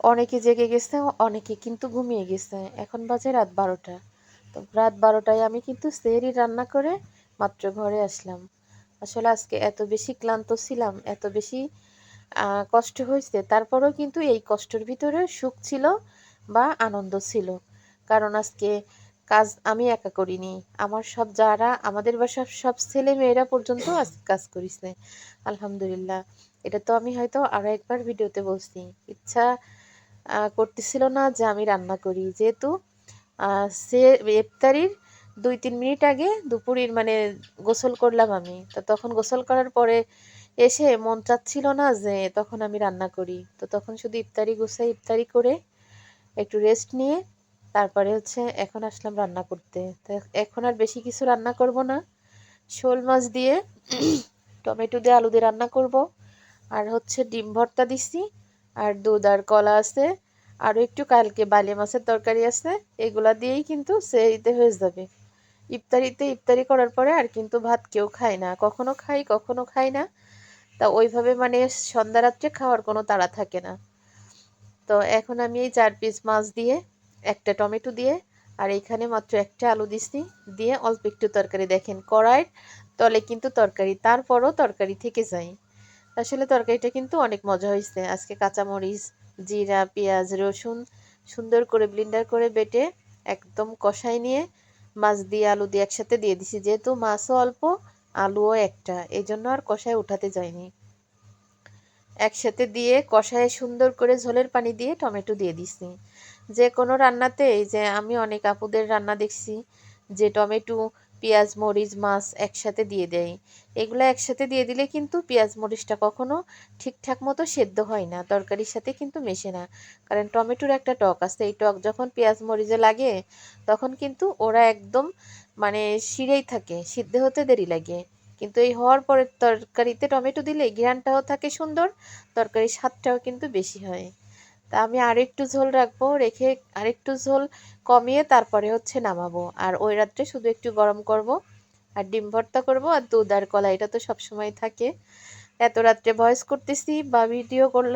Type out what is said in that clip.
অনেকে জেগে গেছে, অনেকে কিন্তু ঘুমিয়ে গেছে। এখন বাজে রাত 12টা। তো রাত 12টায় আমি কিন্তু সেহরি রান্না করে মাত্র ঘরে আসলাম। আসলে আজকে এত বেশি ক্লান্ত ছিলাম, এত বেশি কষ্ট হয়েছে, তারপরেও কিন্তু এই কষ্টের ভিতরে সুখ ছিল বা আনন্দ ছিল। কারণ আজকে কাজ আমি একা করিনি, আমার সব যারা আমাদের বাসার সব ছেলে মেয়েরা পর্যন্ত আজ কাজ করেছে। আলহামদুলিল্লাহ। এটা তো আমি হয়তো আরো একবার ভিডিওতে বলছি। ইচ্ছা করতেছিল না যে আমি রান্না করি, যেহেতু সে ইফতারির 2-3 মিনিট আগে দুপুরের মানে গোসল করলাম আমি। তো তখন গোসল করার পরে এসে মন চাচ্ছিল না যে তখন আমি রান্না করি। তো তখন শুধু ইফতারি গুছাই, ইফতারি করে একটু রেস্ট নিয়ে তারপরে হচ্ছে এখন আসলাম রান্না করতে। তো এখন আর বেশি কিছু রান্না করব না। শোল মাছ দিয়ে টমেটো দিয়ে আলু দিয়ে রান্না করব। আর হচ্ছে ডিম ভর্তা দিছি, আর দুধ আর কলা আছে, আরও একটু কালকে বালি মাছের তরকারি আছে। এগুলা দিয়েই কিন্তু সেহরিতে হয়ে যাবে। ইফতারি করার পরে আর কিন্তু ভাত কেউ খায় না, কখনো খাই কখনো খাই না। তা ওইভাবে মানে সন্ধ্যা রাত্রে খাওয়ার কোনো তাড়া থাকে না। তো এখন আমি এই 4 পিস মাছ দিয়ে, একটা টমেটো দিয়ে, আর এইখানে মাত্র একটা আলু দিছি, দিয়ে অল্প একটু তরকারি, দেখেন কড়াইয়ের তলে কিন্তু তরকারি, তারপরও তরকারি থেকে যায়। আসলে তরকারিটা কিন্তু অনেক মজা হয়েছে। আজকে কাঁচামরিচ, জিরা, পেঁয়াজ, রসুন সুন্দর করে ব্লেন্ডার করে বেটে একদম কষাই নিয়ে মাছ দিয়ে আলু দিয়ে একসাথে দিয়ে দিছি। যেহেতু মাছও অল্প, আলুও একটা, এই জন্য আর কষায় উঠাতে যায়নি। একসাথে দিয়ে কষায় সুন্দর করে ঝোলের পানি দিয়ে টমেটো দিয়ে দিছি। যে কোনো রান্নাতে, এই যে আমি অনেক আপুদের রান্না দেখছি যে টমেটো, পেঁয়াজ, মরিচ, মাছ একসাথে দিয়ে দেয়। এগুলো একসাথে দিয়ে দিলে কিন্তু পেঁয়াজ মরিচটা কখনো ঠিকঠাক মতো সেদ্ধ হয় না, তরকারির সাথে কিন্তু মেশে না। কারণ টমেটোর একটা টক আছে, এই টক যখন পেঁয়াজ মরিচে লাগে তখন কিন্তু ওরা একদম মানে শিরেই থাকে, সিদ্ধ হতে দেরি লাগে। কিন্তু এই হওয়ার পরে তরকারিতে টমেটো দিলে ঘ্রাণটাও থাকে সুন্দর, তরকারির স্বাদটাও কিন্তু বেশি হয়। তা আমি আরেকটু ঝোল রাখবো, রেখে আরেকটু ঝোল কমিয়ে তারপরে হচ্ছে নামাবো। আর ওই রাত্রে শুধু একটু গরম করব, আর ডিম ভর্তা করব, আর দুধ আর কলা, এটা তো সবসময় থাকে। এত রাত্রে ভয়েস করতেছি বা ভিডিও করলাম।